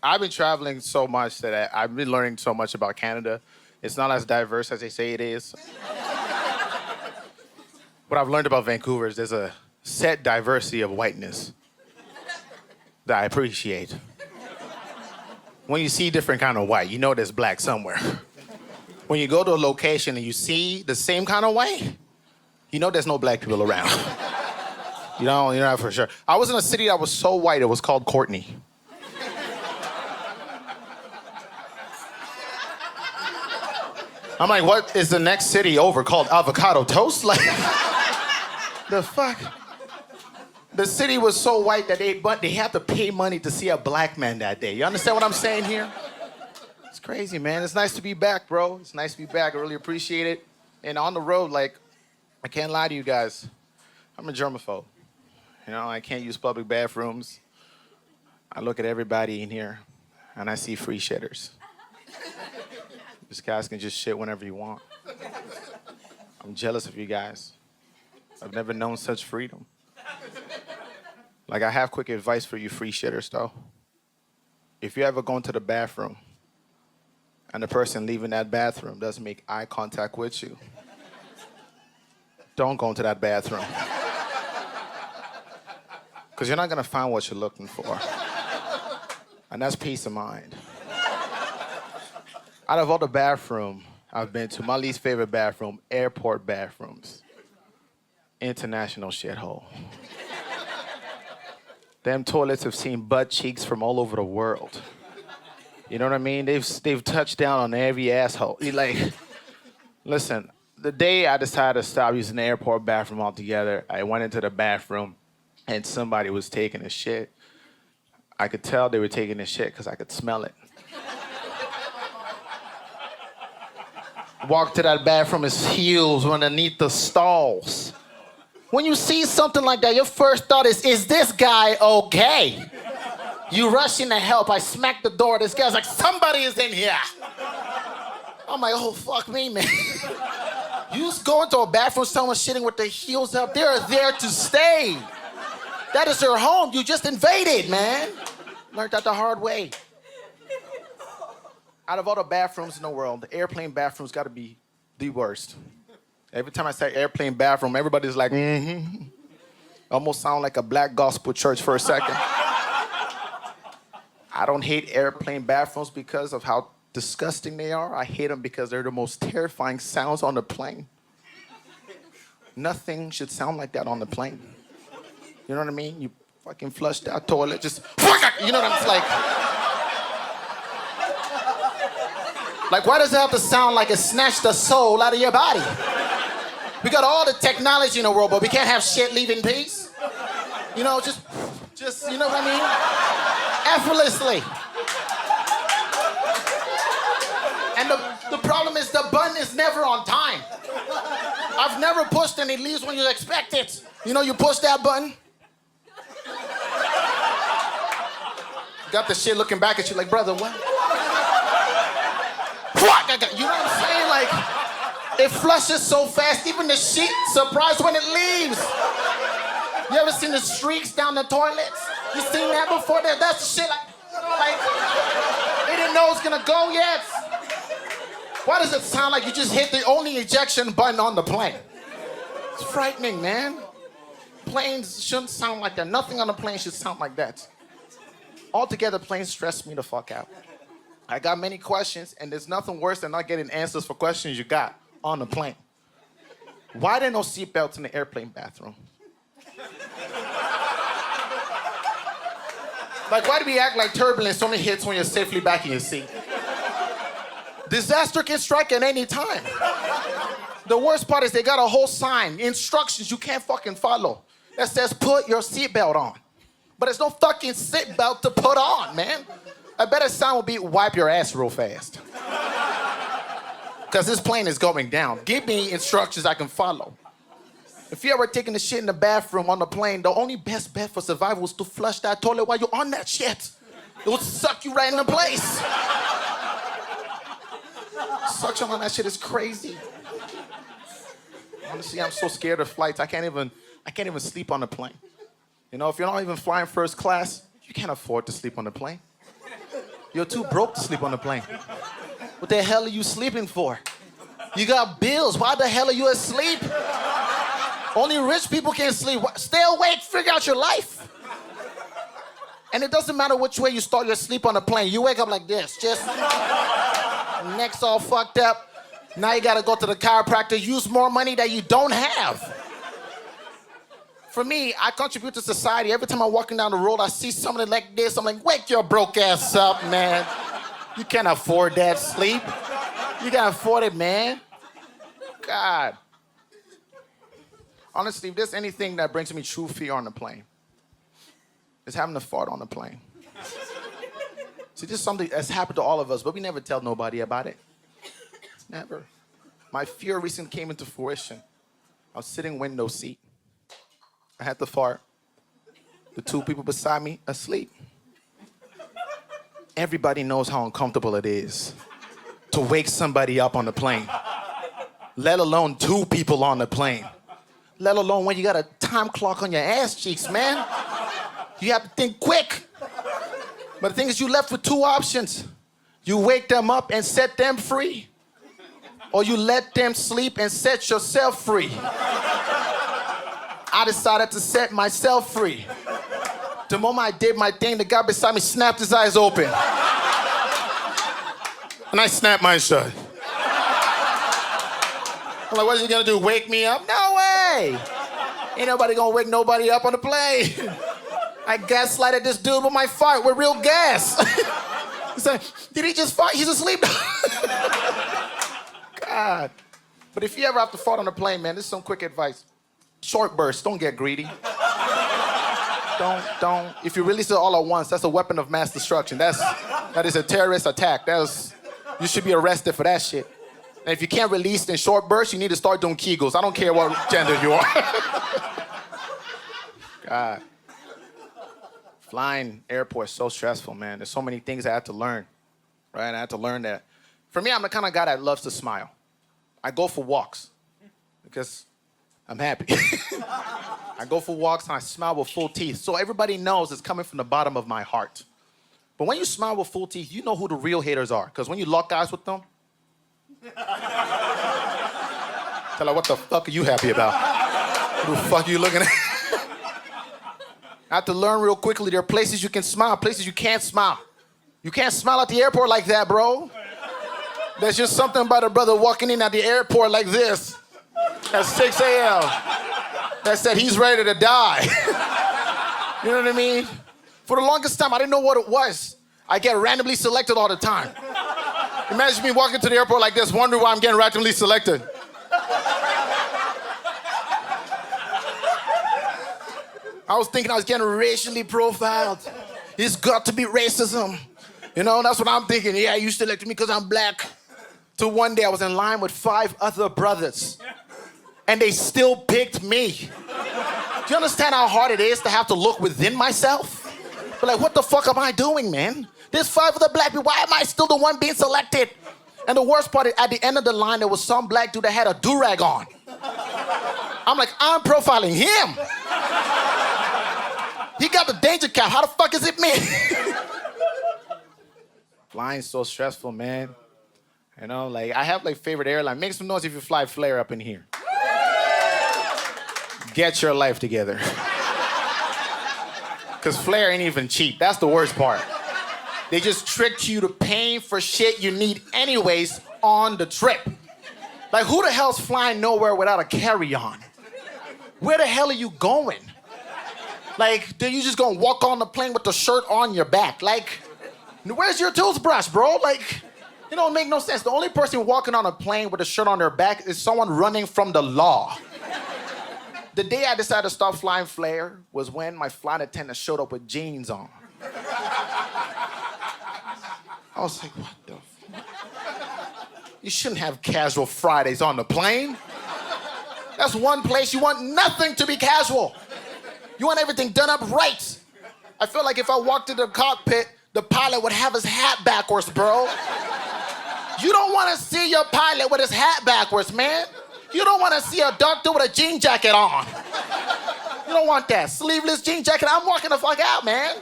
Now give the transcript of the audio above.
I've been traveling so much that I've been learning so much about Canada. It's not as diverse as they say it is. What I've learned about Vancouver is there's a set diversity of whiteness that I appreciate. When you see different kind of white, you know there's black somewhere. When you go to a location and you see the same kind of white, you know there's no black people around. You know for sure. I was in a city that was so white, it was called Courtney. I'm like, what is the next city over called Avocado Toast? Like, the fuck? The city was so white that they had to pay money to see a black man that day. You understand what I'm saying here? It's crazy, man. It's nice to be back, bro. It's nice to be back. I really appreciate it. And on the road, like, I can't lie to you guys. I'm a germaphobe. You know, I can't use public bathrooms. I look at everybody in here, and I see free shitters. These guys can just shit whenever you want. I'm jealous of you guys. I've never known such freedom. Like, I have quick advice for you free shitters, though. If you ever go into the bathroom and the person leaving that bathroom doesn't make eye contact with you, don't go into that bathroom. Because you're not going to find what you're looking for. And that's peace of mind. Out of all the bathrooms I've been to, my least favorite bathroom, airport bathrooms. International shithole. Them toilets have seen butt cheeks from all over the world. You know what I mean? They've touched down on every asshole. Listen, the day I decided to stop using the airport bathroom altogether, I went into the bathroom and somebody was taking a shit. I could tell they were taking a shit because I could smell it. Walked to that bathroom, his heels were underneath the stalls. When you see something like that, your first thought is this guy okay? You rush in to help. I smack the door. This guy's like, somebody is in here. I'm like, oh, fuck me, man. You just go into a bathroom, someone's shitting with their heels up. They're there to stay. That is their home. You just invaded, man. Learned that the hard way. Out of all the bathrooms in the world, the airplane bathroom's got to be the worst. Every time I say airplane bathroom, everybody's like, mm-hmm. Almost sound like a black gospel church for a second. I don't hate airplane bathrooms because of how disgusting they are. I hate them because they're the most terrifying sounds on the plane. Nothing should sound like that on the plane. You know what I mean? You fucking flush that toilet, just, you know what I'm like? Like, why does it have to sound like it snatched the soul out of your body? We got all the technology in the world, but we can't have shit leave in peace. You know, just, you know what I mean? Effortlessly. And the problem is the button is never on time. I've never pushed and it leaves when you expect it. You know, you push that button. Got the shit looking back at you like, brother, what? You know what I'm saying? Like, it flushes so fast, even the shit surprised when it leaves. You ever seen the streaks down the toilets? You seen that before? That's the shit like they didn't know it was gonna go yet. Why does it sound like you just hit the only ejection button on the plane? It's frightening, man. Planes shouldn't sound like that. Nothing on the plane should sound like that. Altogether, planes stress me the fuck out. I got many questions, and there's nothing worse than not getting answers for questions you got on the plane. Why there no seatbelts in the airplane bathroom? Like, why do we act like turbulence only hits when you're safely back in your seat? Disaster can strike at any time. The worst part is they got a whole sign, instructions you can't fucking follow, that says put your seatbelt on. But there's no fucking seatbelt to put on, man. A better sign would be wipe your ass real fast. Because this plane is going down. Give me instructions I can follow. If you ever taking a shit in the bathroom on the plane, the only best bet for survival is to flush that toilet while you're on that shit. It will suck you right into place. Suction on that shit is crazy. Honestly, I'm so scared of flights. I can't even sleep on the plane. You know, if you're not even flying first class, you can't afford to sleep on the plane. You're too broke to sleep on the plane. What the hell are you sleeping for? You got bills. Why the hell are you asleep? Only rich people can sleep. Stay awake. Figure out your life. And it doesn't matter which way you start your sleep on the plane. You wake up like this. Just neck's all fucked up. Now you got to go to the chiropractor. Use more money that you don't have. For me, I contribute to society. Every time I'm walking down the road, I see somebody like this. I'm like, wake your broke ass up, man. You can't afford that sleep. You can't afford it, man. God. Honestly, if there's anything that brings me true fear on the plane, it's having to fart on the plane. See, this is something that's happened to all of us, but we never tell nobody about it. Never. My fear recently came into fruition. I was sitting window seat. I had to fart. The two people beside me asleep. Everybody knows how uncomfortable it is to wake somebody up on the plane, let alone two people on the plane, let alone when you got a time clock on your ass cheeks, man. You have to think quick. But the thing is, you left with two options. You wake them up and set them free, or you let them sleep and set yourself free. I decided to set myself free. The moment I did my thing, the guy beside me snapped his eyes open. And I snapped mine shut. I'm like, what is he gonna do, wake me up? No way! Ain't nobody gonna wake nobody up on the plane. I gaslighted this dude with my fart with real gas. He said, did he just fart? He's asleep. God. But if you ever have to fart on a plane, man, this is some quick advice. Short bursts, don't get greedy. Don't. If you release it all at once, that's a weapon of mass destruction. That is a terrorist attack. You should be arrested for that shit. And if you can't release in short bursts, you need to start doing Kegels. I don't care what gender you are. God. Flying airport is so stressful, man. There's so many things I had to learn, right? I had to learn that. For me, I'm the kind of guy that loves to smile. I go for walks because I'm happy. I go for walks and I smile with full teeth. So everybody knows it's coming from the bottom of my heart. But when you smile with full teeth, you know who the real haters are. Because when you lock eyes with them, tell her, what the fuck are you happy about? Who the fuck are you looking at? I have to learn real quickly. There are places you can smile, places you can't smile. You can't smile at the airport like that, bro. There's just something about a brother walking in at the airport like this at 6 a.m. that said he's ready to die. You know what I mean? For the longest time, I didn't know what it was. I get randomly selected all the time. Imagine me walking to the airport like this, wondering why I'm getting randomly selected. I was thinking I was getting racially profiled. It's got to be racism. You know, that's what I'm thinking. Yeah, you selected me because I'm black. Till one day I was in line with 5 other brothers. And they still picked me. Do you understand how hard it is to have to look within myself? But like, what the fuck am I doing, man? There's 5 other black people. Why am I still the one being selected? And the worst part is, at the end of the line, there was some black dude that had a do-rag on. I'm like, I'm profiling him. He got the danger cap. How the fuck is it me? Flying's so stressful, man. You know, like, I have, like, favorite airline. Make some noise if you fly Flair up in here. Get your life together. Because Flair ain't even cheap. That's the worst part. They just tricked you to paying for shit you need anyways on the trip. Like, who the hell's flying nowhere without a carry-on? Where the hell are you going? Like, you just gonna walk on the plane with the shirt on your back? Like, where's your toothbrush, bro? Like, it don't make no sense. The only person walking on a plane with a shirt on their back is someone running from the law. The day I decided to stop flying Flair was when my flight attendant showed up with jeans on. I was like, what the fuck? You shouldn't have casual Fridays on the plane. That's one place you want nothing to be casual. You want everything done up right. I feel like if I walked into the cockpit, the pilot would have his hat backwards, bro. You don't want to see your pilot with his hat backwards, man. You don't want to see a doctor with a jean jacket on. You don't want that. Sleeveless jean jacket. I'm walking the fuck out, man.